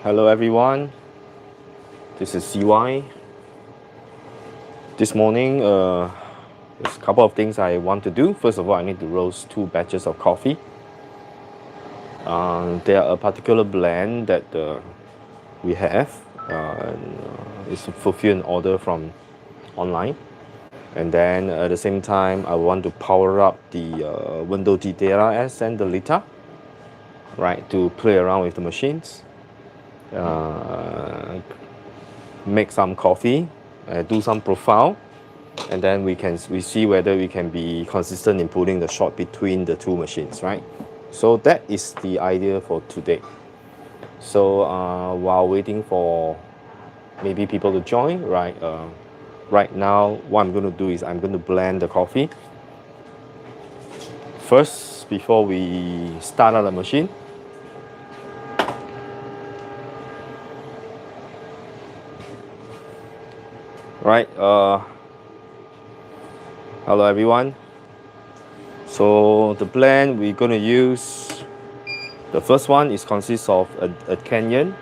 Hello everyone, this is CY. This morning, there's a couple of things I want to do. First of all, I need to roast 2 batches of coffee. There are a particular blend that we have. It's fulfill an order from online. And then at the same time, I want to power up the Wendougee Data S and the Lita, right, to play around with the machines. Make some coffee, do some profile, and then we see whether we can be consistent in putting the shot between the 2 machines, right? So that is the idea for today. So while waiting for maybe people to join, right? Right now, what I'm going to do is I'm going to blend the coffee first before we start up the machine. Right. Hello everyone. So the blend we're going to use, the first one consists of a Kenyan,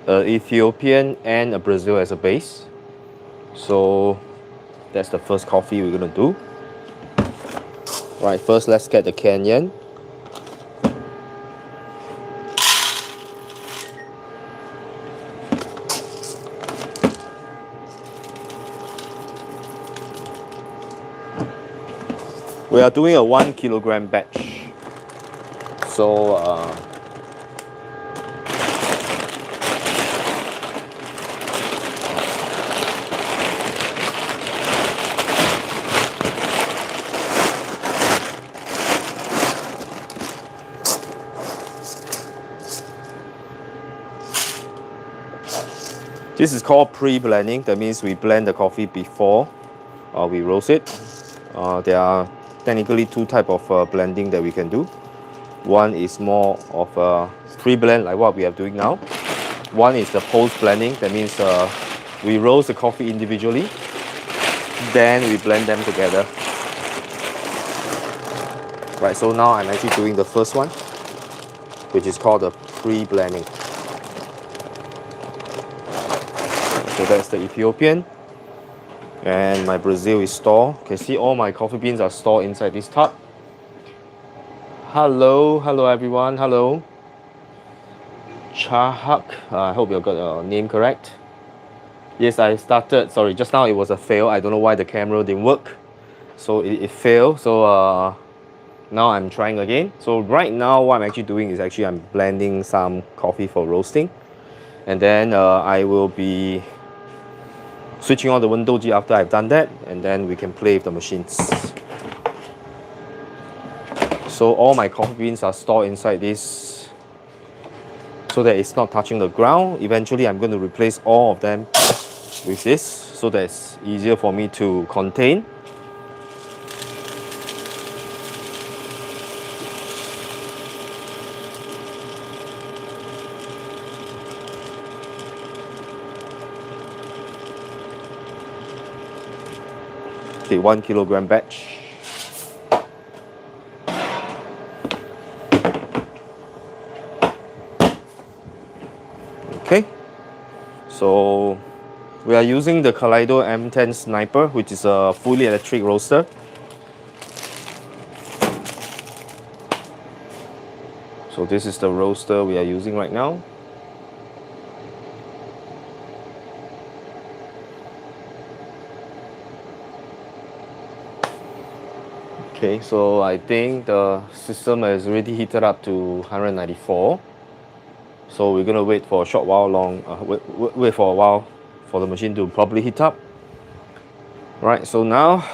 an Ethiopian, and a Brazil as a base. So that's the first coffee we're going to do. Right, first let's get the Kenyan. We are doing a 1 kilogram batch. So this is called pre-blending. That means we blend the coffee before we roast it. There are technically 2 types of blending that we can do. One is more of a pre-blend like what we are doing now. One is the post-blending. That means we roast the coffee individually, then we blend them together. Right, so now I'm actually doing the first one, which is called the pre-blending. So that's the Ethiopian. And my Brazil is stored. You can see all my coffee beans are stored inside this tub. Hello everyone, hello. Chahak, I hope you got your name correct. Yes, I started, sorry, just now it was a fail. I don't know why the camera didn't work. So it failed, so now I'm trying again. So right now what I'm actually doing is I'm blending some coffee for roasting. And then I will be switching on the Wendougee after I've done that, and then we can play with the machines. So all my coffee beans are stored inside this so that it's not touching the ground. Eventually I'm going to replace all of them with this so that it's easier for me to contain. Okay, 1 kilogram batch. Okay, so we are using the Kaleido M10 Sniper, which is a fully electric roaster. So this is the roaster we are using right now. Okay, so I think the system has already heated up to 194. So we're gonna wait for a short while wait for a while for the machine to properly heat up. Right, so now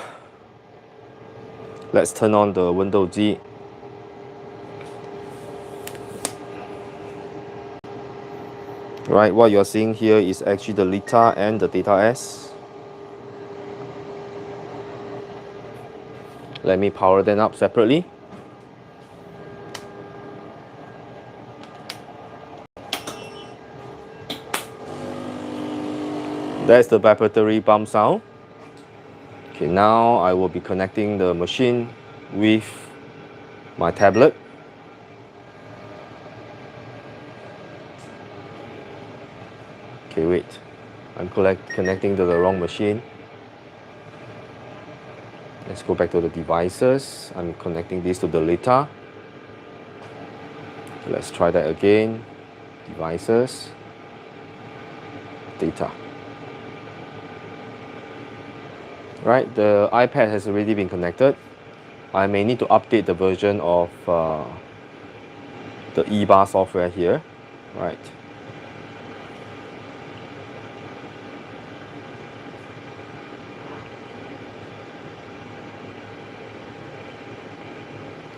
let's turn on the Wendougee. Right, what you're seeing here is actually the Lita and the Data S. Let me power them up separately. That's the vibratory bump sound. Okay, now I will be connecting the machine with my tablet. Okay, wait. I'm connecting to the wrong machine. Let's go back to the devices. I'm connecting this to the Lita. Let's try that again. Devices, data. Right, the iPad has already been connected. I may need to update the version of the eBar software here. Right.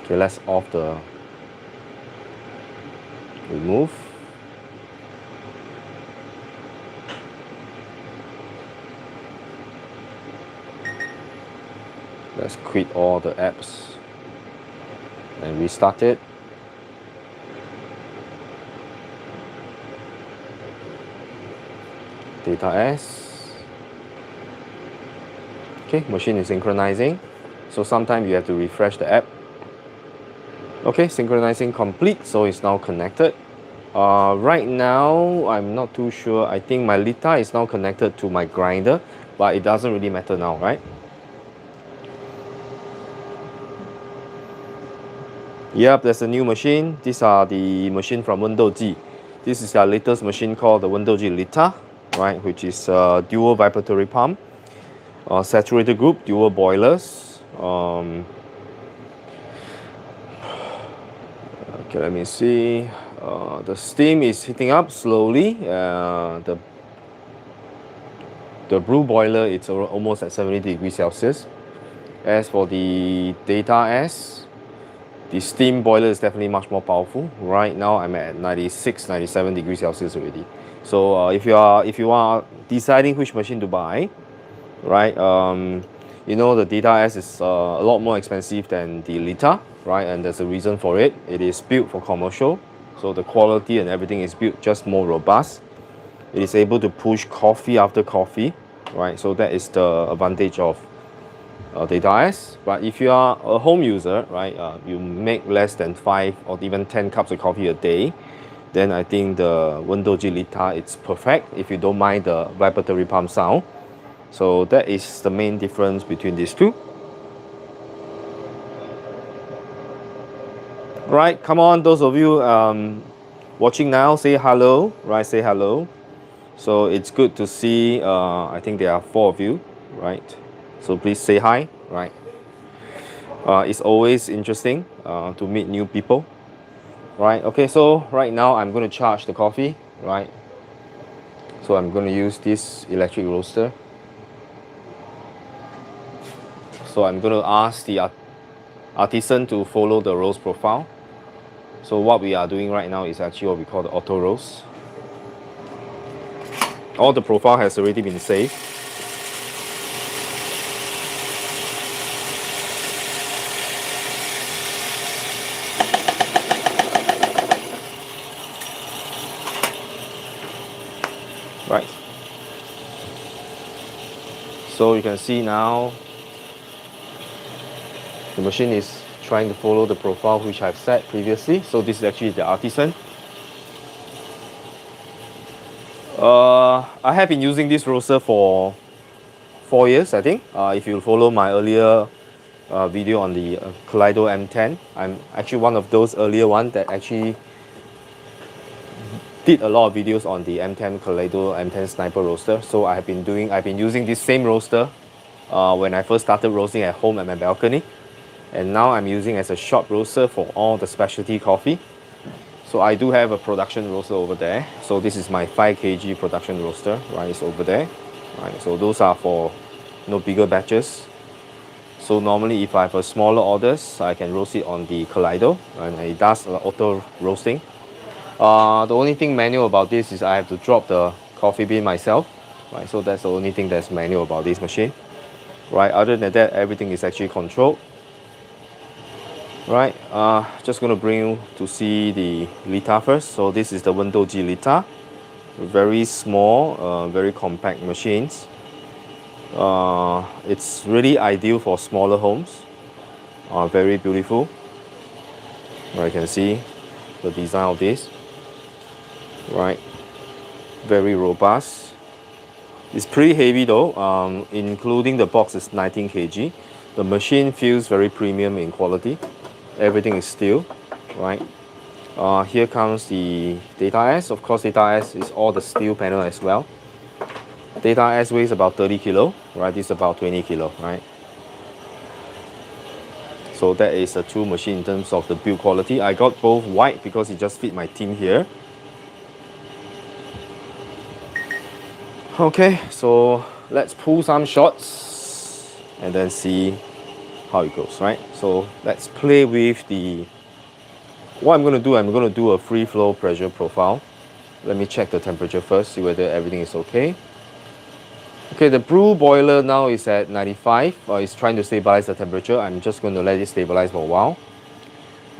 Okay, let's off the remove. Let's quit all the apps and restart it. Data S. Okay, machine is synchronizing. So sometimes you have to refresh the app. Okay, synchronizing complete, so it's now connected. Right now, I'm not too sure. I think my Lita is now connected to my grinder, but it doesn't really matter now, right? Yep, there's a new machine. These are the machine from Wendougee. This is our latest machine called the Wendougee Lita, right? Which is dual vibratory pump, saturated group, dual boilers. Okay, let me see. The steam is heating up slowly. The brew boiler, it's almost at 70 degrees Celsius. As for the Data S, the steam boiler is definitely much more powerful. Right now, I'm at 96, 97 degrees Celsius already. So if you are deciding which machine to buy, right? You know, the Data S is a lot more expensive than the Lita, right? And there's a reason for it. It is built for commercial, so the quality and everything is built just more robust. It is able to push coffee after coffee, right? So that is the advantage of Data S. But if you are a home user, right, you make less than 5 or even 10 cups of coffee a day, then I think the Wendougee Lita, it's perfect if you don't mind the vibratory pump sound. So that is the main difference between these two. Right, come on, those of you watching now, say hello, right? Say hello. So it's good to see, I think there are 4 of you, right? So please say hi, right? It's always interesting to meet new people, right? Okay, so right now I'm going to charge the coffee, right? So I'm going to use this electric roaster. So I'm going to ask the artisan to follow the roast profile. So what we are doing right now is actually what we call the auto roast. All the profile has already been saved. Right. So you can see now the machine is trying to follow the profile which I've set previously. So this is actually the artisan. I have been using this roaster for 4 years, I think. If you follow my earlier video on the Kaleido M10, I'm actually one of those earlier ones that actually did a lot of videos on the M10 Kaleido M10 Sniper roaster. So I've been using this same roaster when I first started roasting at home at my balcony, and now I'm using as a shop roaster for all the specialty coffee. So I do have a production roaster over there. So this is my 5 kg production roaster, right? It's over there, right? So those are for bigger batches. So normally if I have a smaller orders, I can roast it on the Kaleido, and it does auto roasting. The only thing manual about this is I have to drop the coffee bean myself, right? So that's the only thing that's manual about this machine, right? Other than that, everything is actually controlled, right? Just gonna bring you to see the Lita first. So this is the Wendougee Lita, very small, very compact machines. It's really ideal for smaller homes. Very beautiful. You can see the design of this, right? Very robust. It's pretty heavy though, including the box is 19 kg. The machine feels very premium in quality. Everything is steel, right? Here comes the Data S. Of course, Data S is all the steel panel as well. Data S weighs about 30 kilo, right? This is about 20 kilo, right? So that is a true machine in terms of the build quality. I got both white because it just fit my team here. Okay, so let's pull some shots and then see how it goes, right? So let's play with what I'm going to do a free flow pressure profile. Let me check the temperature first, see whether everything is okay. Okay, the brew boiler now is at 95. It's trying to stabilize the temperature. I'm just going to let it stabilize for a while.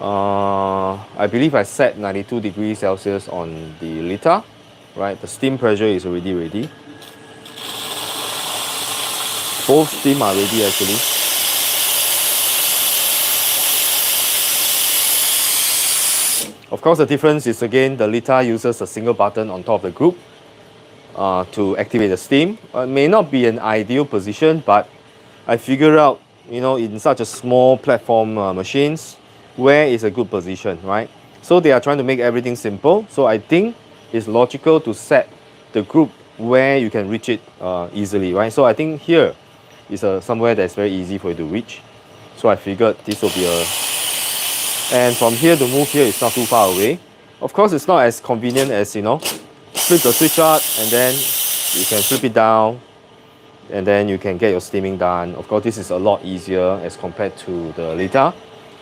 I believe I set 92 degrees Celsius on the Lita, right? The steam pressure is already ready. Both steam are ready actually. Of course, the difference is again the Lita uses a single button on top of the group to activate the steam. It may not be an ideal position, but I figured out, you know, in such a small platform machines, where is a good position, right? So they are trying to make everything simple. So I think it's logical to set the group where you can reach it easily, right? So I think here is somewhere that's very easy for you to reach. So I figured this will be and from here to move here is not too far away. Of course, it's not as convenient as, you know, flip the switch out and then you can flip it down and then you can get your steaming done. Of course, this is a lot easier as compared to the Lita.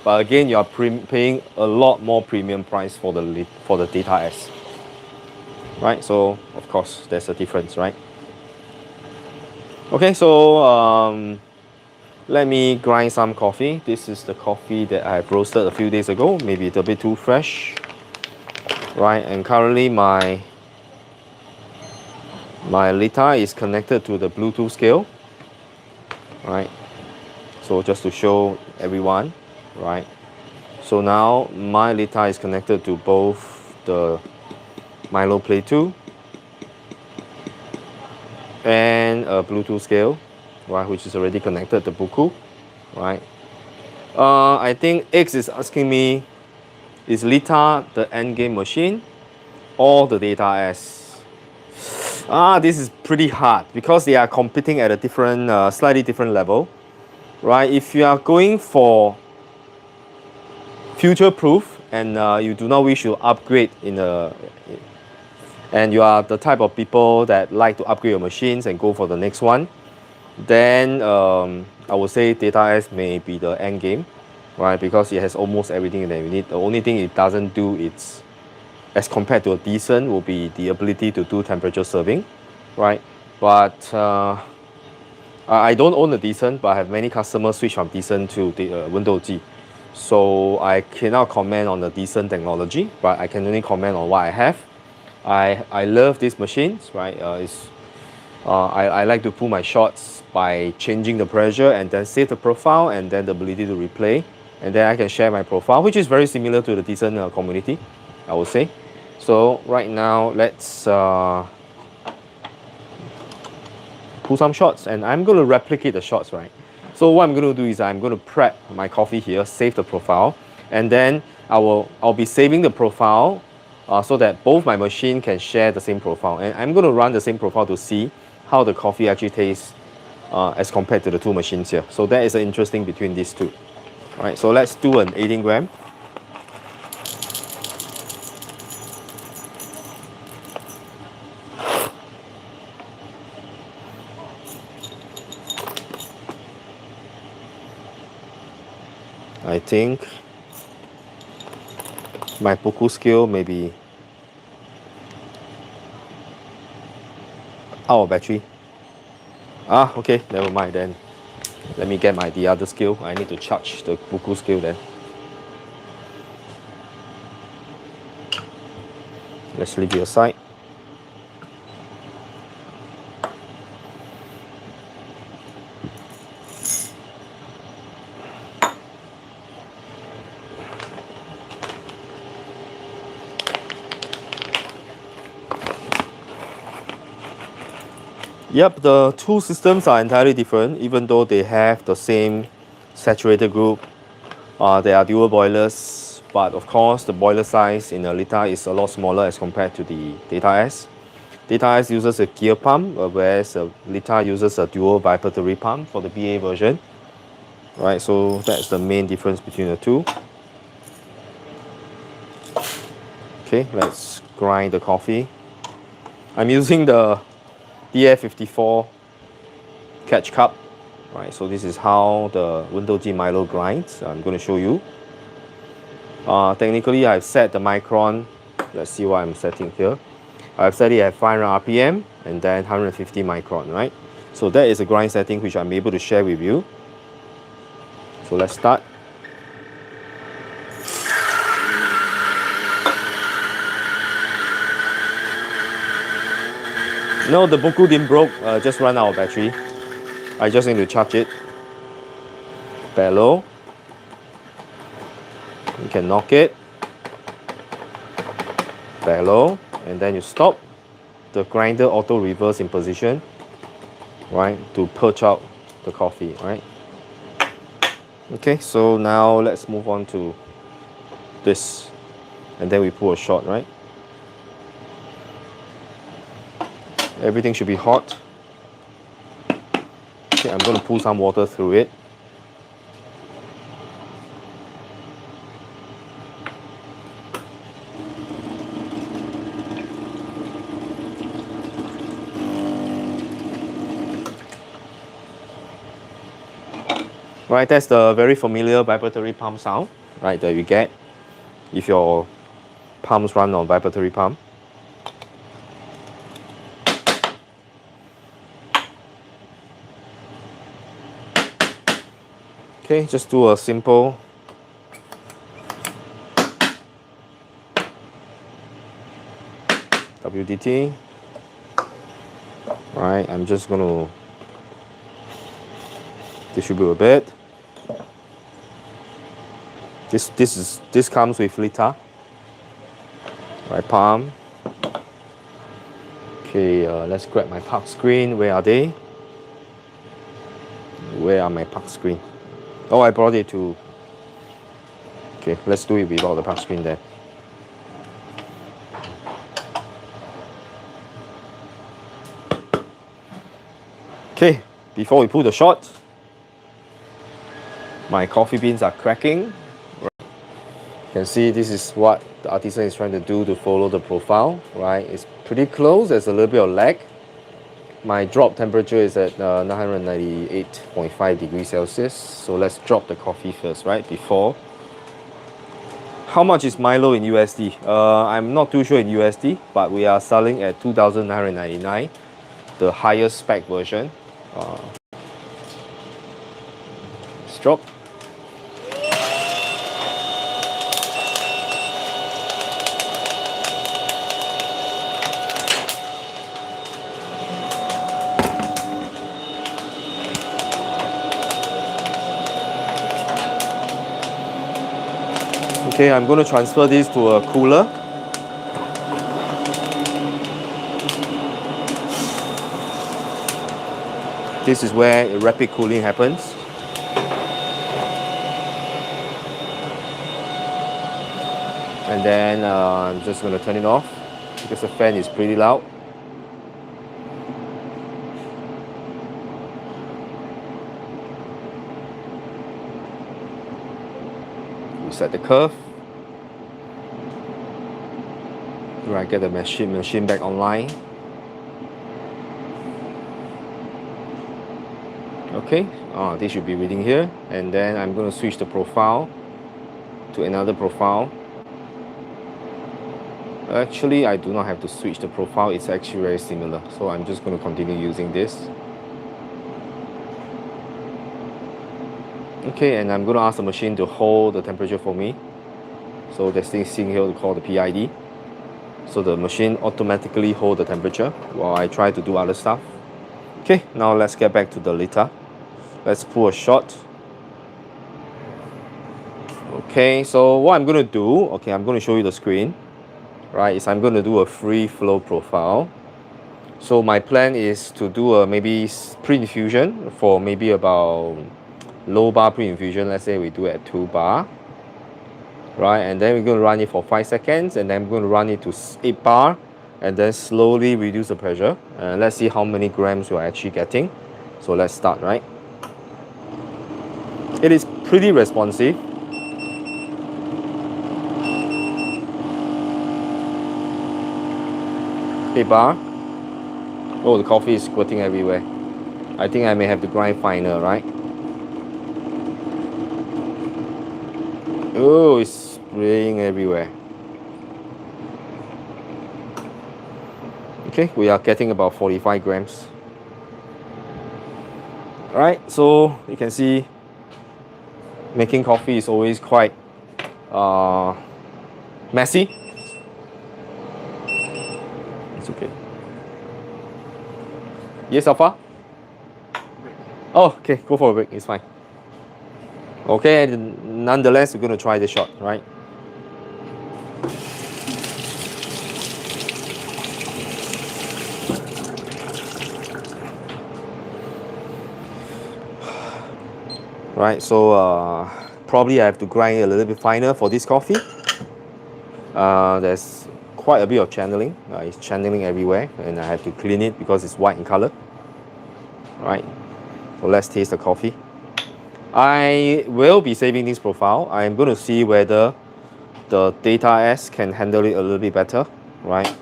But again, you are paying a lot more premium price for the Data S. Right, so of course, there's a difference, right? Okay, so let me grind some coffee. This is the coffee that I roasted a few days ago. Maybe it's a bit too fresh. Right, and currently my Lita is connected to the Bluetooth scale. Right, so just to show everyone, right? So now my Lita is connected to both the Milo Play 2 and a Bluetooth scale, right, which is already connected to Buku, right? I think X is asking me, is Lita the end game machine or the Data S? This is pretty hard because they are competing at a different, slightly different level, right? If you are going for future-proof and you do not wish to upgrade and you are the type of people that like to upgrade your machines and go for the next one, then I would say Data S may be the end game, right? Because it has almost everything that you need. The only thing it doesn't do, it's as compared to a decent, will be the ability to do temperature serving, right? But I don't own a decent, but I have many customers switch from decent to the Wendougee. So I cannot comment on the decent technology, but I can only comment on what I have. I love these machines, right? I like to pull my shots by changing the pressure and then save the profile and then the ability to replay. And then I can share my profile, which is very similar to the decent community, I would say. So right now, let's pull some shots and I'm going to replicate the shots, right? So what I'm going to do is I'm going to prep my coffee here, save the profile, and then I'll be saving the profile so that both my machine can share the same profile. And I'm going to run the same profile to see how the coffee actually tastes as compared to the two machines here. So that is interesting between these two. All right, so let's do an 18 gram. I think my Buku scale may be out of battery. Okay, never mind then. Let me get the other scale. I need to charge the Buku scale then. Let's leave it aside. Yep, the two systems are entirely different, even though they have the same saturated group. They are dual boilers, but of course the boiler size in a Lita is a lot smaller as compared to the Data S. Data S uses a gear pump, whereas Lita uses a dual vibratory pump for the BA version. Right, so that's the main difference between the two. Okay, let's grind the coffee. I'm using the DF54 catch cup. Right, so this is how the Wendougee Milo grinds. I'm going to show you. Technically, I've set the micron. Let's see what I'm setting here. I've set it at 500 RPM and then 150 micron, right? So that is a grind setting which I'm able to share with you. So let's start. No, the Boku didn't broke, just run out of battery. I just need to charge it. Bellow. You can knock it. Bellow. And then you stop. The grinder auto reverse in position, right, to perch out the coffee, right? Okay, so now let's move on to this. And then we pull a shot, right? Everything should be hot. Okay, I'm going to pull some water through it. Right, that's the very familiar vibratory pump sound, right, that you get if your pumps run on vibratory pump. Okay, just do a simple WDT. Right, I'm just going to distribute a bit. This comes with Lita. Right, palm. Okay, let's grab my park screen. Where are they? Where are my park screen? Oh, I brought it to... Okay, let's do it without the park screen then. Okay, before we pull the shot, my coffee beans are cracking. You can see this is what the artisan is trying to do to follow the profile, right? It's pretty close, there's a little bit of lag. My drop temperature is at 998.5 degrees Celsius. So let's drop the coffee first, right? Before. How much is Milo in USD? I'm not too sure in USD, but we are selling at 2,999, the highest spec version. Let's drop. Okay, I'm going to transfer this to a cooler. This is where rapid cooling happens. And then I'm just going to turn it off because the fan is pretty loud. Set the curve. Right, get the machine back online. Okay, this should be reading here, and then I'm going to switch the profile to another profile. Actually, I do not have to switch the profile, it's actually very similar, so I'm just going to continue using this. Okay, and I'm going to ask the machine to hold the temperature for me. So there's this thing here called the PID. So the machine automatically hold the temperature while I try to do other stuff. Okay, now let's get back to the Lita. Let's pull a shot. Okay, so what I'm going to do, okay, I'm going to show you the screen. Right, is I'm going to do a free flow profile. So my plan is to do a maybe pre-infusion for maybe about low bar pre-infusion. Let's say we do it at 2 bar, right? And then we're going to run it for 5 seconds, and then we're going to run it to 8 bar, and then slowly reduce the pressure. And let's see how many grams we're actually getting. So let's start, right? It is pretty responsive. Eight bar. Oh, the coffee is squirting everywhere. I think I may have to grind finer, right? Oh, it's spraying everywhere. Okay, we are getting about 45 grams. Alright, so you can see making coffee is always quite messy. It's okay. Yes, Alpha? Oh, okay, go for a break, it's fine. Okay, nonetheless, we're going to try the shot, right? Right, so probably I have to grind a little bit finer for this coffee. There's quite a bit of channeling. It's channeling everywhere, and I have to clean it because it's white in color. Right, so let's taste the coffee. I will be saving this profile. I'm going to see whether the Data S can handle it a little bit better, right?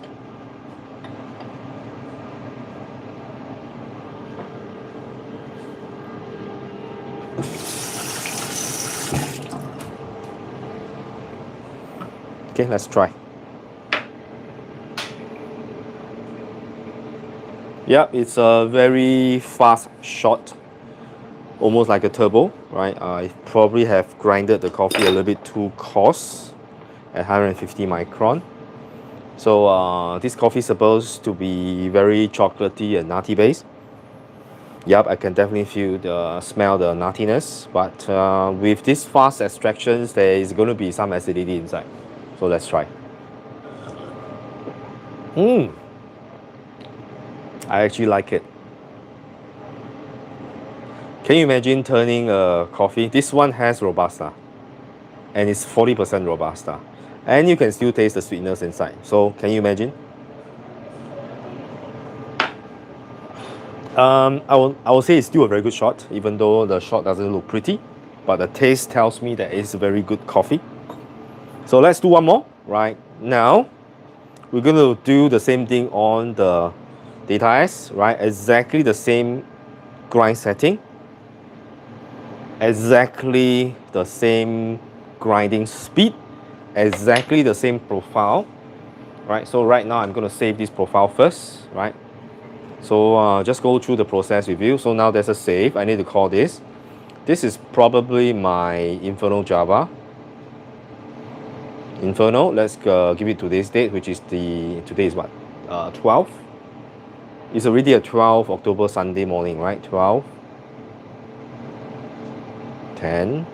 Okay, let's try. Yeah, it's a very fast shot, almost like a turbo, right? I probably have grinded the coffee a little bit too coarse at 150 micron. So this coffee is supposed to be very chocolatey and nutty based. Yep, I can definitely smell the nuttiness, but with this fast extractions, there is going to be some acidity inside. So let's try. I actually like it. Can you imagine turning a coffee? This one has Robusta, and it's 40% Robusta. And you can still taste the sweetness inside. So can you imagine? I will say it's still a very good shot, even though the shot doesn't look pretty. But the taste tells me that it's a very good coffee. So let's do one more. Right now, we're going to do the same thing on the Data S, right? Exactly the same grind setting. Exactly the same grinding speed. Exactly the same profile. Right, so right now I'm going to save this profile first, right? So just go through the process with you. So now there's a save. I need to call this. This is probably my Inferno Java. Inferno, let's give it today's date, which is today is what? 12? It's already a 12 October Sunday morning, right? 12, 10,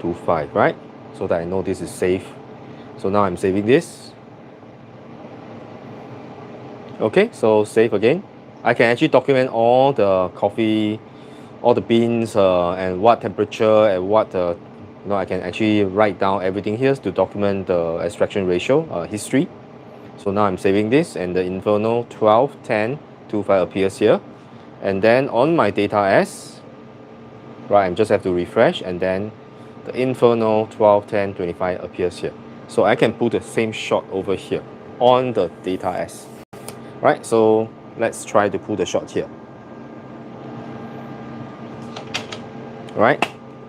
25, right? So that I know this is safe. So now I'm saving this. Okay, so save again. I can actually document all the coffee, all the beans, and what temperature and what I can actually write down everything here to document the extraction ratio history. So now I'm saving this, and the Inferno 12, 10, 25 appears here. And then on my Data S, right, I just have to refresh, and then the Inferno 12, 10, 25 appears here. So I can put the same shot over here on the Data S. Right, so let's try to pull the shot here. Right,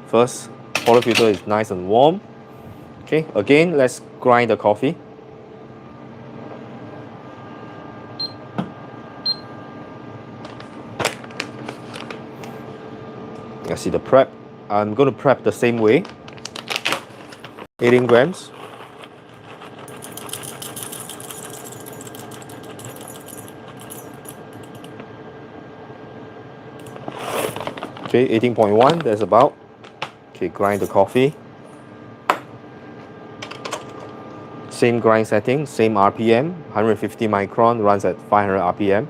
first, portafilter is nice and warm. Okay, again, let's grind the coffee. I see the prep. I'm going to prep the same way. 18 grams. Okay, 18.1, that's about. Okay, grind the coffee. Same grind setting, same RPM, 150 micron, runs at 500 RPM.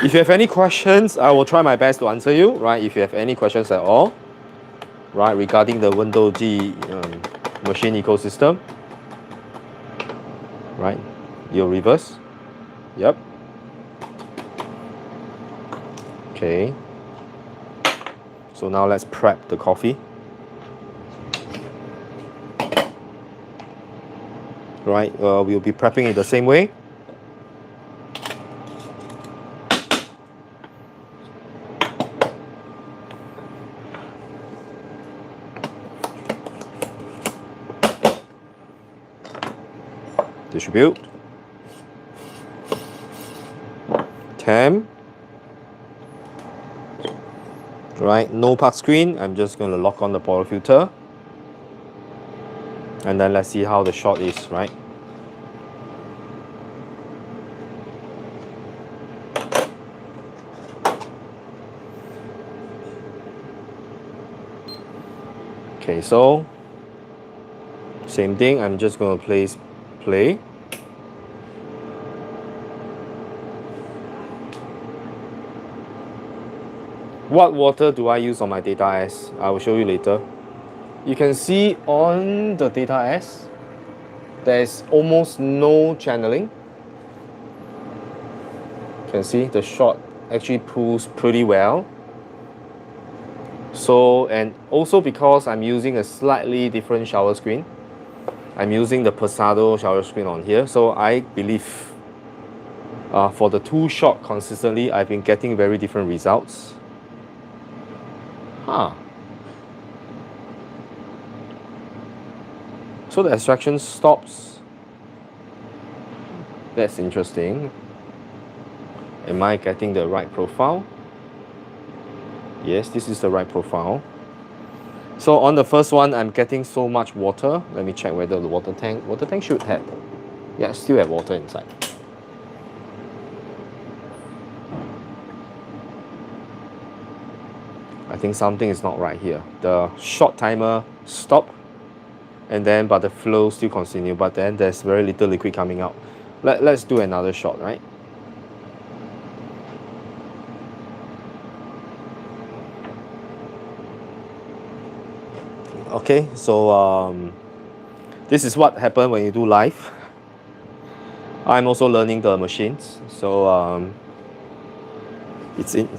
If you have any questions, I will try my best to answer you, right? If you have any questions at all, right, regarding the Wendougee machine ecosystem, right? Your reverse. Yep. Okay. So now let's prep the coffee. Right, we'll be prepping it the same way. Distribute. Temp. Right, no park screen. I'm just going to lock on the portafilter. And then let's see how the shot is, right? Okay, so same thing. I'm just going to place play. What water do I use on my Data S? I will show you later. You can see on the Data S, there's almost no channeling. You can see the shot actually pulls pretty well. So, and also because I'm using a slightly different shower screen, I'm using the Pasado shower screen on here. So I believe for the 2-shot consistently, I've been getting very different results. Huh. So the extraction stops. That's interesting. Am I getting the right profile? Yes, this is the right profile. So on the first one, I'm getting so much water. Let me check whether the water tank should have, yeah, still have water inside. I think something is not right here. The shot timer stopped, and then but the flow still continue, but then there's very little liquid coming out. Let's do another shot, right? Okay, so this is what happened when you do live. I'm also learning the machines, so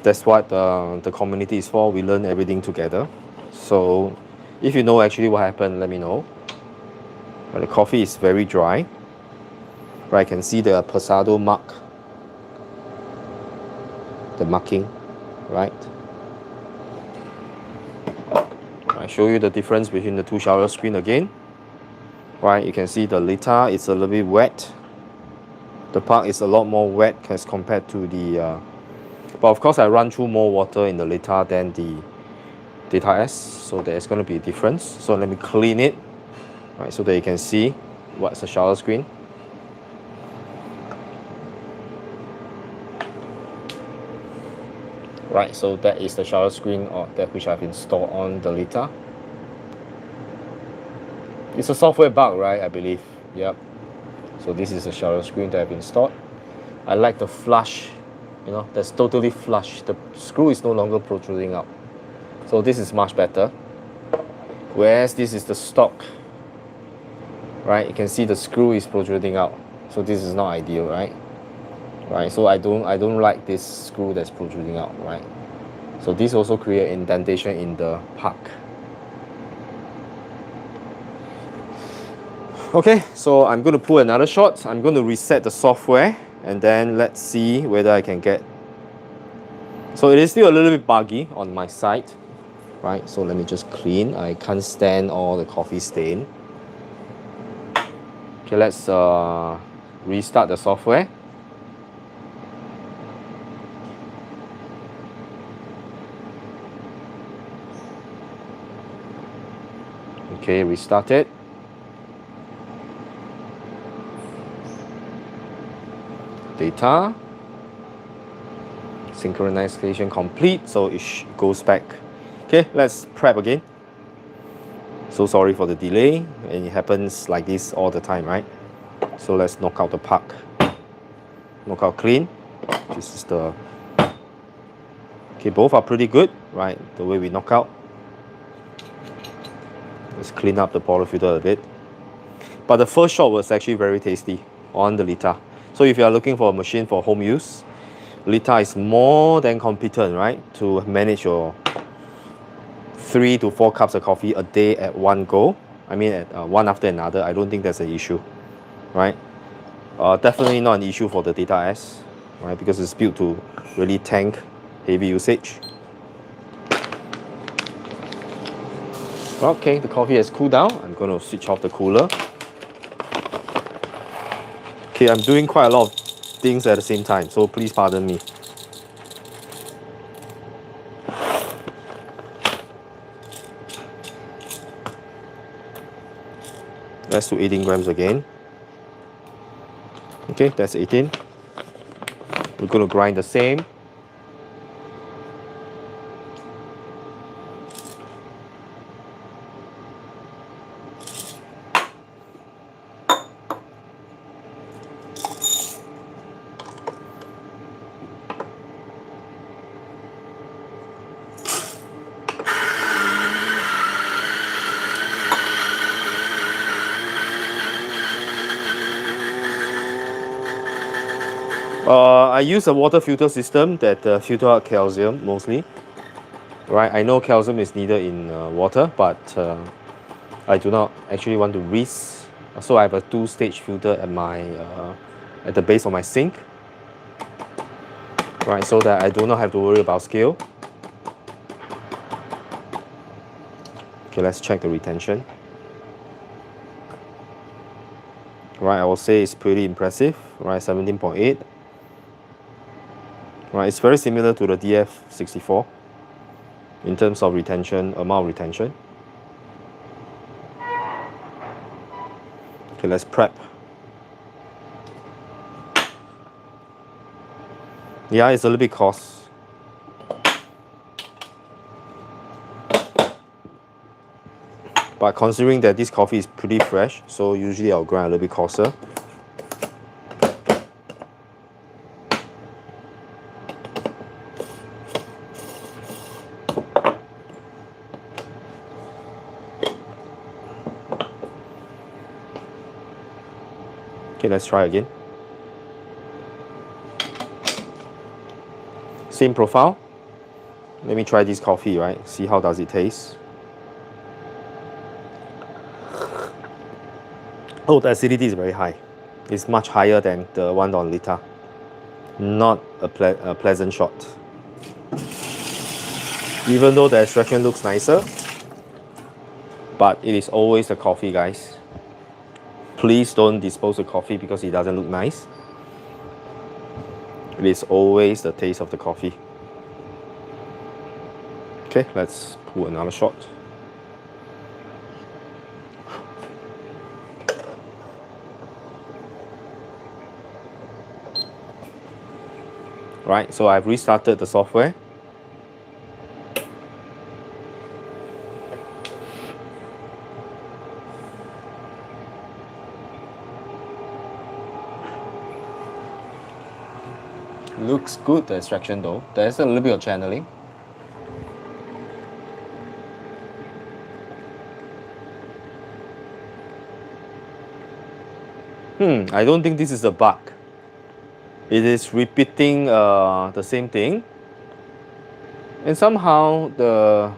that's what the community is for. We learn everything together. So if you know actually what happened, let me know. But the coffee is very dry. Right, I can see the Pasado mark, the marking, right? I show you the difference between the 2 shower screen again. Right, you can see the Lita is a little bit wet. The park is a lot more wet as compared to the but of course I run through more water in the Lita than the Data S, so there's going to be a difference. So let me clean it, right, so that you can see what's the shower screen. Right, so that is the shower screen or that which I've installed on the Lita. It's a software bug, right? I believe. Yep. So this is the shower screen that I've installed. I like the flush, you know, that's totally flush. The screw is no longer protruding out. So this is much better. Whereas this is the stock, right? You can see the screw is protruding out. So this is not ideal, right? Right, so I don't like this screw that's protruding out, right? So this also create indentation in the park. Okay, so I'm going to pull another shot. I'm going to reset the software, and then let's see whether I can get. So it is still a little bit buggy on my side, right? So let me just clean. I can't stand all the coffee stain. Okay, let's restart the software. Okay, restart it. Data. Synchronization complete, so it goes back. Okay, let's prep again. So sorry for the delay, and it happens like this all the time, right? So let's knock out the park. Knock out clean. This is the Okay, both are pretty good, right? The way we knock out. Let's clean up the portafilter a bit. But the first shot was actually very tasty on the Lita. So if you are looking for a machine for home use, Lita is more than competent, right? To manage your 3 to 4 cups of coffee a day at one go. I mean, at, one after another. I don't think that's an issue, right? Definitely not an issue for the Lita S, right? Because it's built to really tank heavy usage. Okay, the coffee has cooled down. I'm going to switch off the cooler. Okay, I'm doing quite a lot of things at the same time, so please pardon me. Let's do 18 grams again. Okay, that's 18. We're going to grind the same. I use a water filter system that filter out calcium mostly. Right, I know calcium is needed in water, but I do not actually want to risk. So I have a 2-stage filter at my at the base of my sink. Right, so that I do not have to worry about scale. Okay, let's check the retention. Right, I will say it's pretty impressive. Right, 17.8. Right, it's very similar to the DF64 in terms of retention, amount of retention. Okay, let's prep. Yeah, it's a little bit coarse. But considering that this coffee is pretty fresh, so usually I'll grind a little bit coarser. Okay, let's try again. Same profile. Let me try this coffee, right? See how does it taste. Oh, the acidity is very high. It's much higher than the one on Lita. Not a pleasant shot. Even though the extraction looks nicer, but it is always the coffee, guys. Please don't dispose the coffee because it doesn't look nice. It is always the taste of the coffee. Okay, let's pull another shot. Right, so I've restarted the software. Looks good, the extraction though. There's a little bit of channeling. I don't think this is a bug. It is repeating the same thing. And somehow the...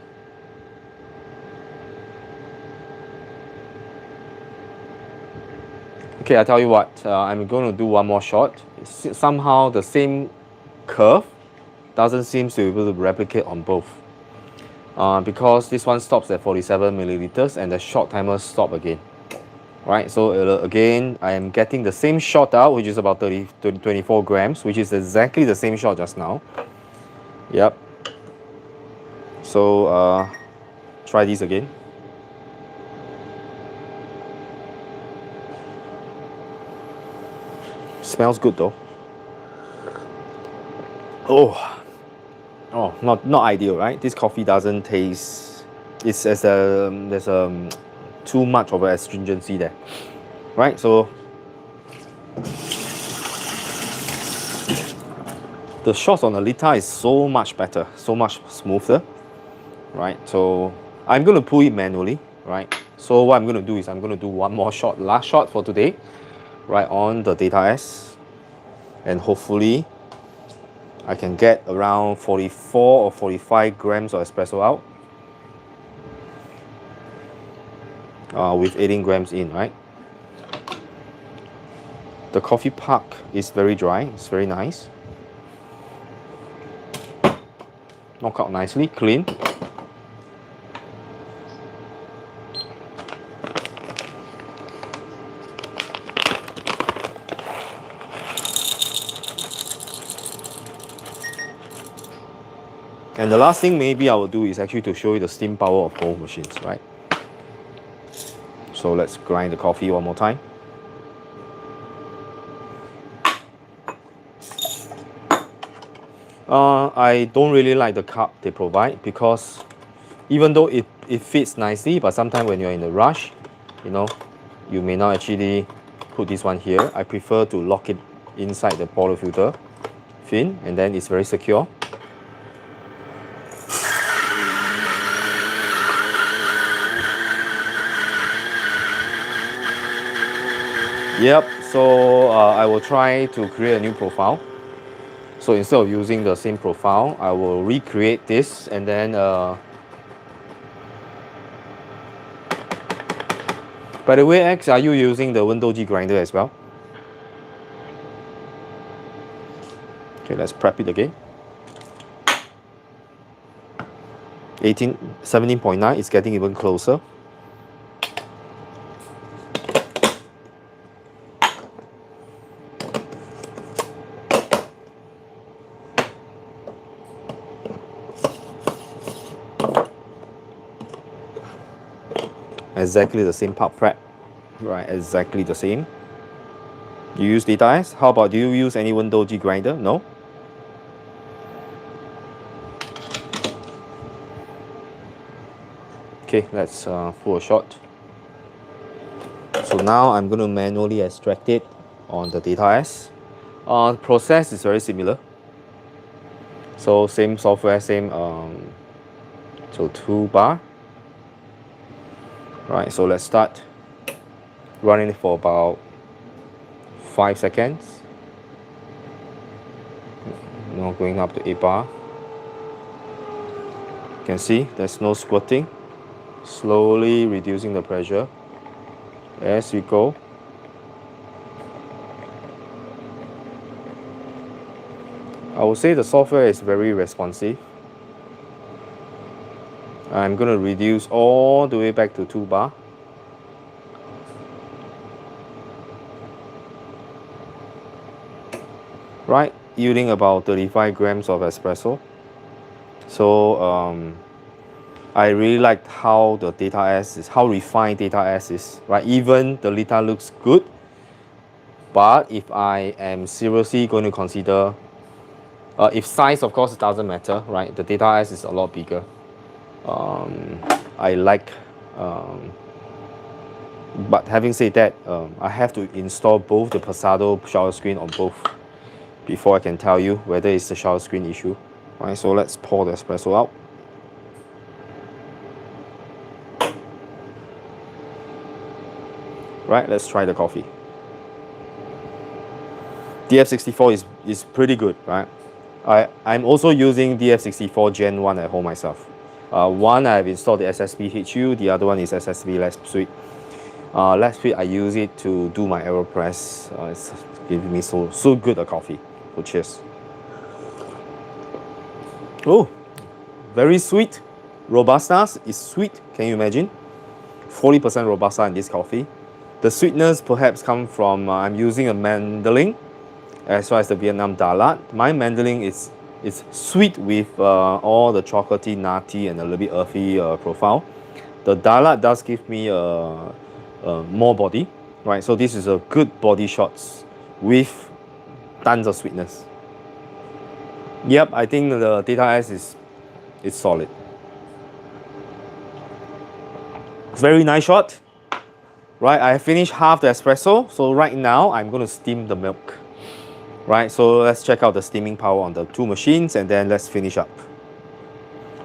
Okay, I'll tell you what, I'm going to do one more shot. Somehow the same curve doesn't seem to be able to replicate on both. Because this one stops at 47 milliliters and the shot timer stop again. Right, so again, I am getting the same shot out, which is about 24 grams, which is exactly the same shot just now. Yep. So try these again. Smells good though. Oh, not ideal, right? This coffee doesn't taste. It's as there's too much of an astringency there, right? So The shots on the Lita is so much better, so much smoother, right? So I'm going to pull it manually, right? So what I'm going to do is I'm going to do one more shot, last shot for today, right on the Data S, and hopefully I can get around 44 or 45 grams of espresso out with 18 grams in, right? The coffee puck is very dry, it's very nice. Knock out nicely, clean. And the last thing maybe I will do is actually to show you the steam power of both machines, right? So let's grind the coffee one more time. I don't really like the cup they provide because even though it fits nicely, but sometimes when you're in a rush, you know, you may not actually put this one here. I prefer to lock it inside the portafilter fin, and then it's very secure. Yep, so I will try to create a new profile. So instead of using the same profile, I will recreate this and then by the way, X, are you using the Wendougee grinder as well? Okay, let's prep it again. 17.9 is getting even closer. Exactly the same part prep, right? Exactly the same. You use Lita S? How about, do you use any Wendougee grinder? No? Okay, let's pull a shot. So now I'm going to manually extract it on the Data S. The process is very similar. So same software, same so 2 bar. Right, so let's start running it for about 5 seconds. Now going up to 8 bar. You can see there's no squirting. Slowly reducing the pressure as we go. I would say the software is very responsive. I'm going to reduce all the way back to 2 bar. Right, yielding about 35 grams of espresso. So I really liked how the Data S is, how refined Data S is, right? Even the Lita looks good, but if I am seriously going to consider, if size, of course, it doesn't matter, right? The Data S is a lot bigger. I like, but having said that, I have to install both the Pasado shower screen on both before I can tell you whether it's the shower screen issue. Right, so let's pour the espresso out. Right, let's try the coffee. DF64 is pretty good, right? I'm also using DF64 Gen 1 at home myself. One, I've installed the SSB-HU, the other one is SSB Less Sweet. Less Sweet, I use it to do my AeroPress. It's giving me so good a coffee. So cheers. Oh, very sweet. Robusta is sweet, can you imagine? 40% Robusta in this coffee. The sweetness perhaps come from, I'm using a mandolin as well as the Vietnam Dalat. My mandolin is sweet with all the chocolatey, nutty, and a little bit earthy profile. The Dalat does give me more body, right? So this is a good body shots with tons of sweetness. Yep, I think the Data S is solid. Very nice shot. Right, I finished half the espresso, so right now I'm going to steam the milk. Right, so let's check out the steaming power on the two machines and then let's finish up.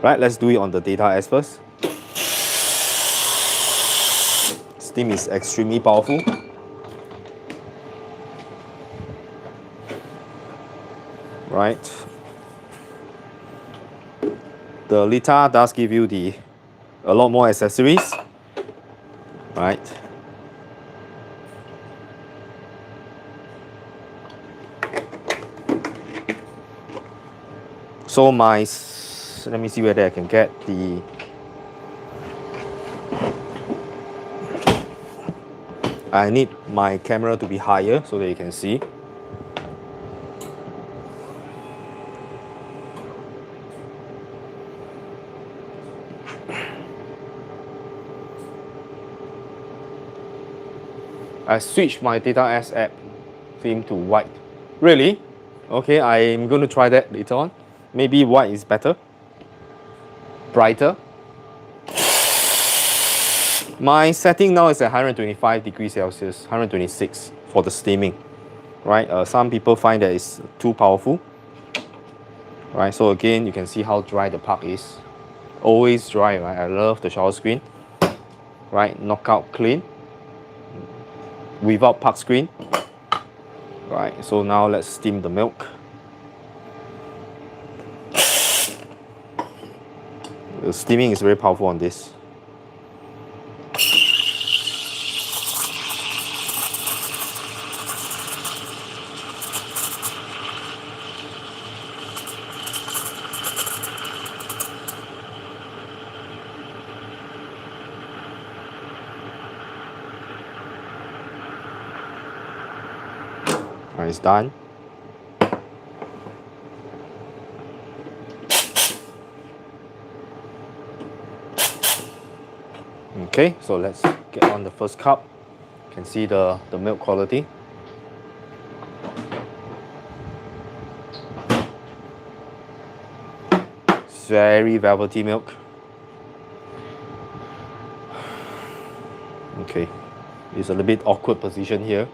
Right, let's do it on the data S first. Steam is extremely powerful. Right. The Lita does give you a lot more accessories. Right. So let me see whether I can get I need my camera to be higher so that you can see. I switched my Data S app theme to white. Really? Okay, I'm going to try that later on. Maybe white is better. Brighter. My setting now is at 125 degrees Celsius, 126 for the steaming. Right? Some people find that it's too powerful. Right? So again, you can see how dry the puck is. Always dry, right? I love the shower screen. Right? Knockout clean. Without puck screen. Right, so now let's steam the milk. The steaming is very powerful on this. Right, it's done. Okay, so let's get on the first cup. You can see the milk quality. It's very velvety milk. Okay, it's a little bit awkward position here.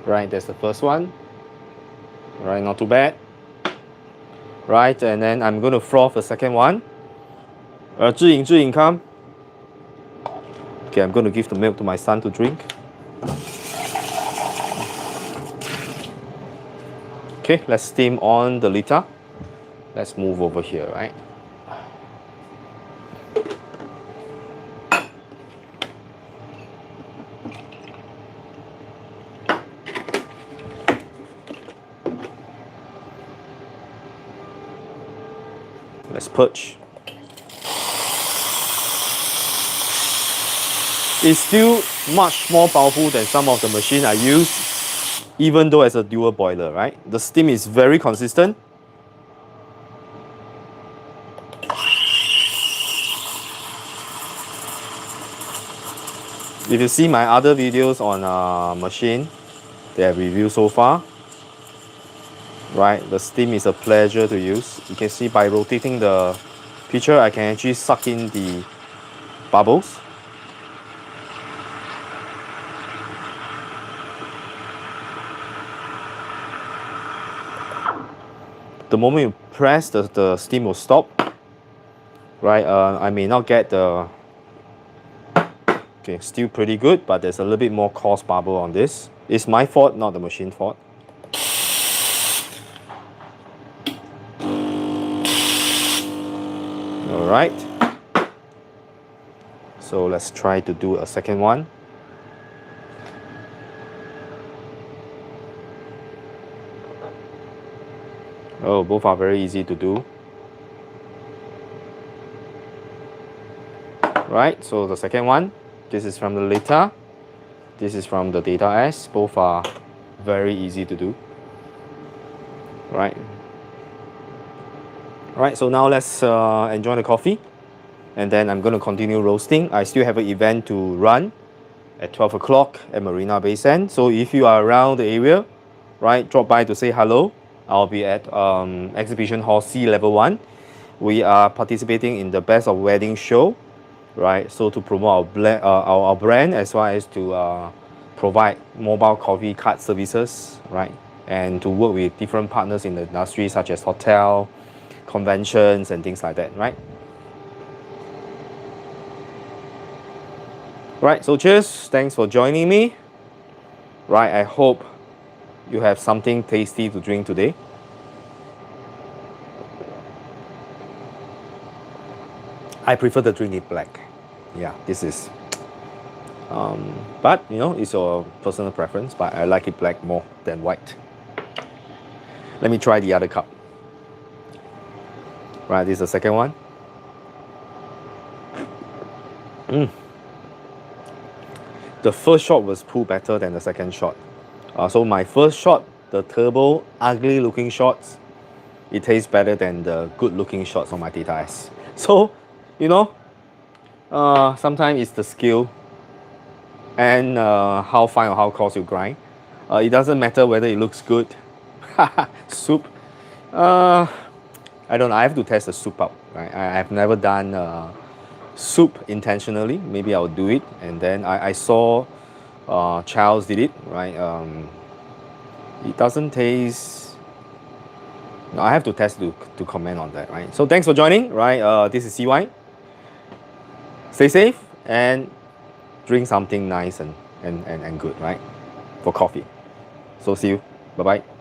Right, that's the first one. Right, not too bad. Right, and then I'm going to froth the second one. Zhi Ying, come. Okay, I'm going to give the milk to my son to drink. Okay, let's steam on the Lita. Let's move over here, right? Let's purge. It's still much more powerful than some of the machine I use, even though it's a dual boiler, right? The steam is very consistent. If you see my other videos on machine that I've reviewed so far, right, the steam is a pleasure to use. You can see by rotating the pitcher, I can actually suck in the bubbles. The moment you press, the steam will stop. Right, I may not get the... Okay, still pretty good, but there's a little bit more coarse bubble on this. It's my fault, not the machine fault. Alright. So let's try to do a second one. Oh, both are very easy to do. Right, so the second one, this is from the Lita, this is from the Data S. Both are very easy to do. Right. Right, so now let's enjoy the coffee. And then I'm going to continue roasting. I still have an event to run at 12 o'clock at Marina Bay Sands. So if you are around the area, right, drop by to say hello. I'll be at Exhibition Hall C Level 1. We are participating in the Best of Wedding show, right? So to promote our brand, as well as to provide mobile coffee cart services, right? And to work with different partners in the industry, such as hotel, conventions, and things like that, right? Right, so cheers. Thanks for joining me. Right, I hope you have something tasty to drink today. I prefer to drink it black. Yeah, this is. But you know, it's your personal preference. But I like it black more than white. Let me try the other cup. Right, this is the second one. The first shot was pulled better than the second shot. So my first shot, the turbo, ugly looking shots, it tastes better than the good looking shots on my Lita S. So, you know, sometimes it's the skill and how fine or how coarse you grind. It doesn't matter whether it looks good. Soup. I don't know. I have to test the soup out. Right? I have never done soup intentionally. Maybe I'll do it. And then I saw Charles did it. Right? It doesn't taste. No, I have to test to comment on that. Right? So thanks for joining. Right? This is CY. Stay safe and drink something nice and good. Right? For coffee. So see you. Bye bye.